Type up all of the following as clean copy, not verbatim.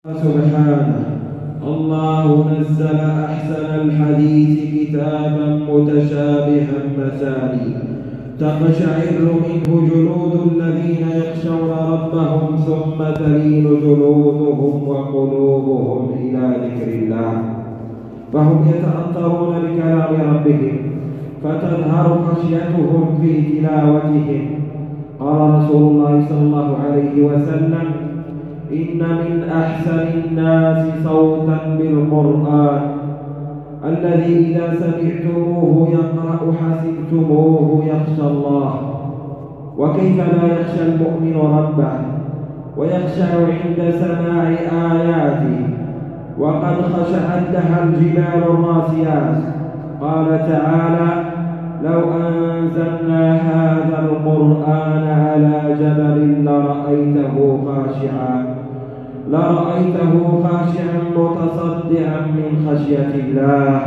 سبحانه: الله نزل أحسن الحديث كتابا متشابها مثاني تقشعر منه جلود الذين يخشون ربهم ثم تلين جلودهم وقلوبهم إلى ذكر الله، فهم يتأثرون بكلام ربهم فتظهر خشيتهم في تلاوتهم. قال رسول الله صلى الله عليه وسلم: إن من أحسن الناس صوتا بالقرآن الذي إذا سمعتموه يقرأ حسبتموه يخشى الله. وكيف لا يخشى المؤمن ربه ويخشع عند سماع آياته وقد خشعت لها الجبال الراسيات. قال تعالى: لو أنزلنا هذا القرآن على جبل لرأيته خاشعا متصدعا من خشية الله.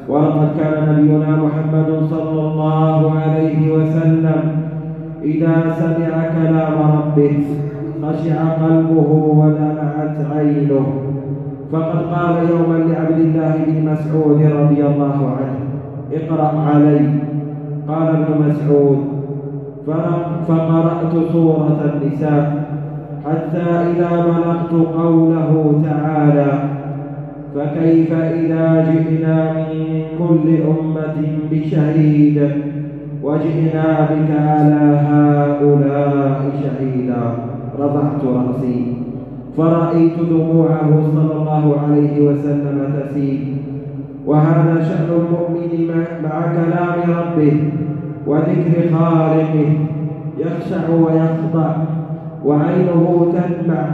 ولقد كان نبينا محمد صلى الله عليه وسلم إذا سمع كلام ربه خشع قلبه ودمعت عينه، فقد قال يوما لعبد الله بن مسعود رضي الله عنه: اقرأ علي. قال ابن مسعود: فقرأت سورة النساء حتى إذا بلغت قوله تعالى: فكيف إذا جئنا من كل أمة بشهيد وجئنا بك على هؤلاء شهيدا. رفعت رأسي فرأيت دموعه صلى الله عليه وسلم تسيل. وهذا شأن المؤمن مع كلام ربه وذكر خالقه، يخشع ويخضع وعينه تدمع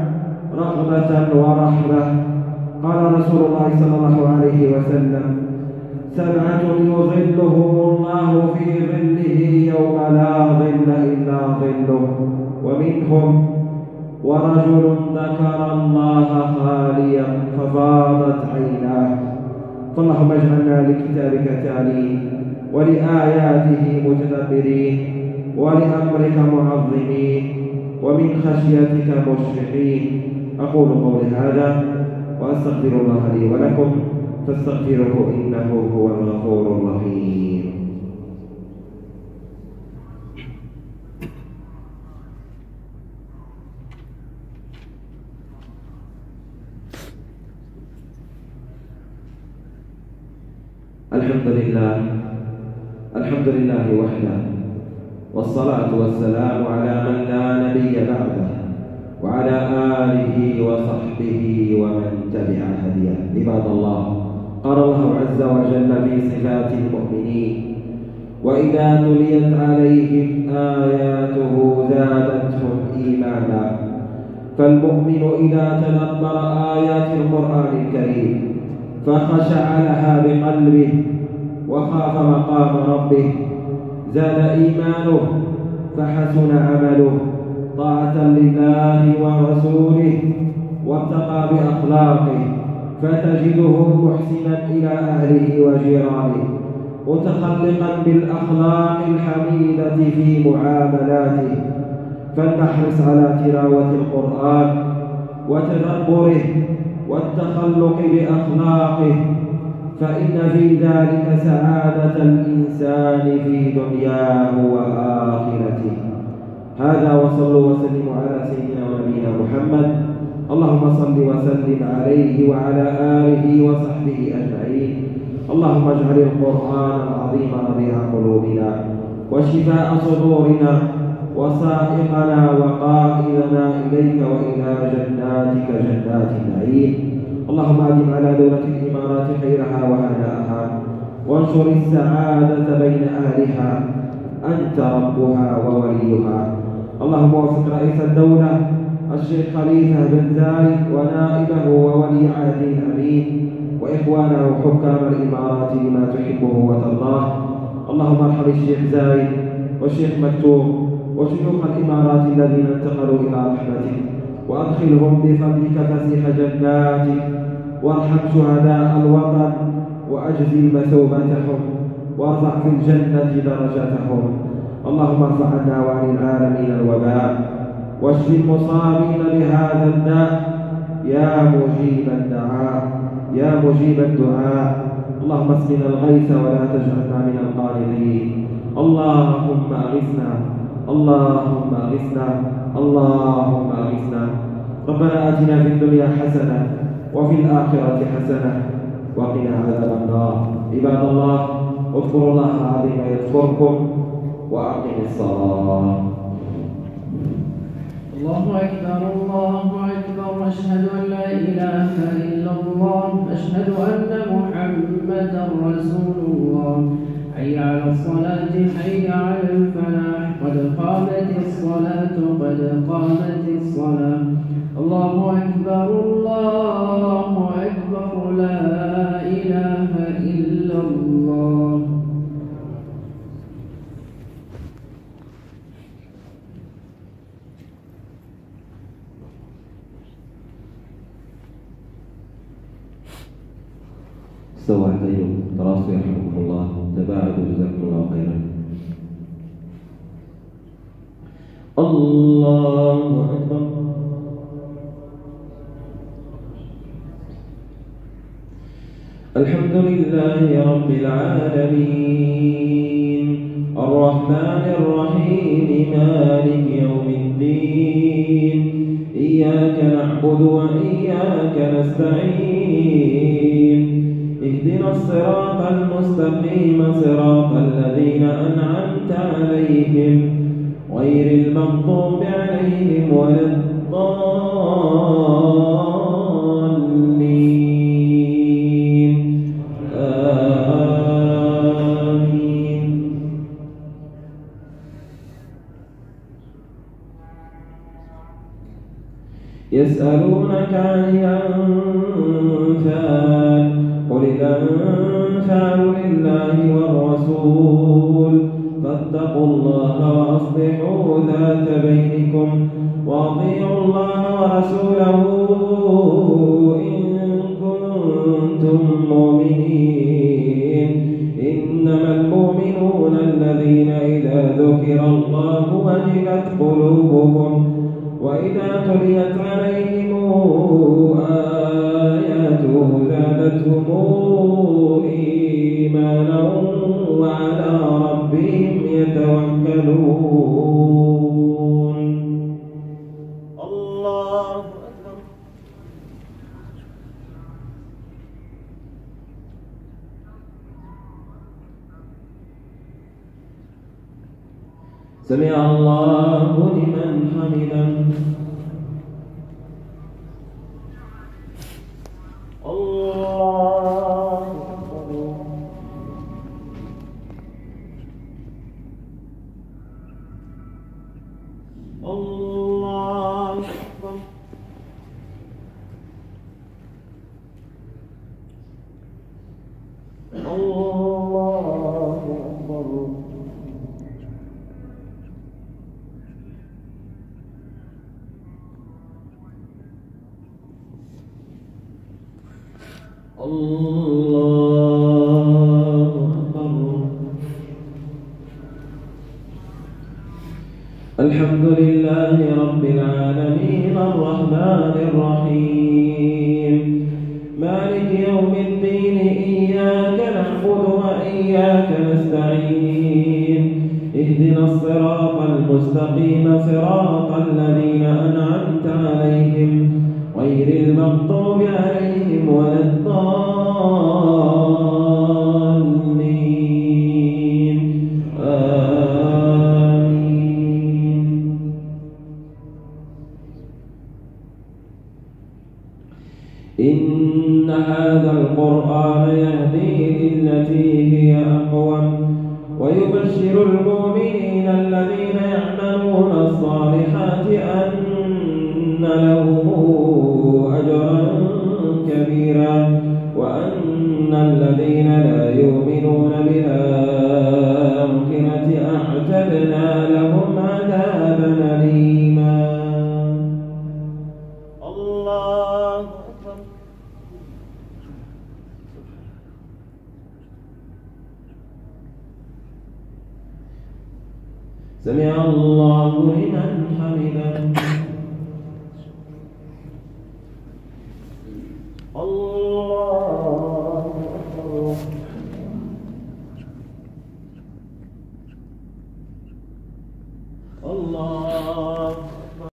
رغبة ورحمة. قال رسول الله صلى الله عليه وسلم: 7 يظلهم الله في ظله يوم لا ظل إلا ظله، ومنهم ورجل ذكر الله خاليا ففاضت عيناه. فاللهم اجعلنا لكتابك تالين ولآياته متدبرين ولأمرك معظمين ومن خشيتك مشفقين. أقول قولي هذا وأستغفر الله لي ولكم فاستغفروه إنه هو الغفور الرحيم. الحمد لله وحده، والصلاة والسلام على من لا نبي بعده وعلى آله وصحبه ومن تبع هديه. عباد الله، قال الله عز وجل في صفات المؤمنين: وإذا تليت عليهم آياته زادتهم إيمانا. فالمؤمن إذا تدبر آيات القرآن الكريم فخشع لها بقلبه وخاف مقام ربه زاد إيمانه فحسن عمله طاعة لله ورسوله واتقى بأخلاقه، فتجده محسنا إلى أهله وجيرانه، متخلقا بالأخلاق الحميدة في معاملاته. فلنحرص على تلاوة القرآن وتدبره والتخلق بأخلاقه، فإن في ذلك سعادة الإنسان في دنياه وآخرته. هذا، وصلوا وسلموا على سيدنا ونبينا محمد. اللهم صل وسلم عليه وعلى آله وصحبه أجمعين. اللهم اجعل القرآن العظيم ربيع قلوبنا وشفاء صدورنا وسائقنا وقائدنا إليك وإلى جناتك جنات النعيم. اللهم أدم على دولة الإمارات خيرها وهناءها وانشر السعادة بين أهلها، أنت ربها ووليها. اللهم وفق رئيس الدولة الشيخ خليفة بن زايد ونائبه وولي عهده الأمين وإخوانه حكام الإمارات لما تحبه وترضاه. اللهم ارحم الشيخ زايد والشيخ مكتوم وشيوخ الإمارات الذين انتقلوا إلى رحمتك، وأدخلهم بفضلك فسيح جناتك، وارحم شهداء الوطن وأجزل مثوبتهم، وارفع في الجنة درجتهم. اللهم ارفع عنا وعن العالمين الوباء، واشف المصابين بهذا الداء يا مجيب الدعاء يا مجيب الدعاء. اللهم اسقنا الغيث ولا تجعلنا من القانطين. اللهم أغثنا اللهم أغثنا اللهم أغثنا. ربنا آتنا في الدنيا حسنة وفي الآخرة حسنة وقنا عذاب النار. عباد الله، اذكروا الله العظيم يذكركم وأقم الصلاة. الله أكبر الله أكبر. أشهد أن لا إله إلا الله. أشهد أن محمدا رسول الله. حي على الصلاة حي على الفلاح. قد قامت الصلاة قد قامت الصلاة. الله أكبر الله أكبر. لا إله إلا الله. استووا اعتدلوا تراصوا يرحمكم الله. تباعدوا جزاكم الله خيرا. الله أكبر. الحمد لله رب العالمين الرحمن الرحيم مالك يوم الدين. إياك نعبد وإياك نستعين. اهدنا الصراط المستقيم صراط الذين أنعمت عليهم غير المغضوب عليهم ولا الضالين. آمين. يسألونك عن الأنفال قل الأنفال لله والرسول فاتقوا الله وأصلحوا ذات بينكم وأطيعوا الله ورسوله إن كنتم مؤمنين. إنما المؤمنون الذين إذا ذكر الله وجلت قلوبهم وإذا تليت عليهم آياته زادتهم إيمانا وعلى ربهم يتوكلون. الله أكبر. سمع الله لمن حمده. الله أكبر. الله أكبر. الله أكبر. الله أكبر. الحمد لله رب العالمين الرحمن الرحيم مالك يوم الدين. إياك نعبد وإياك نستعين. اهدنا الصراط المستقيم صراط الذين أنعمت عليهم غير المغضوب عليهم ولا الضالين. آمين. إن هذا القرآن يهدي للتي هي أقوم ويبشر المؤمنين الذين يعملون الصالحات أن لهم أجرا كبيرا وأن الذين لا يؤمنون بالآخرة أعتدنا لهم عذابا أليما. الله أكبر. سمع الله لمن حمده. الله أكبر. الله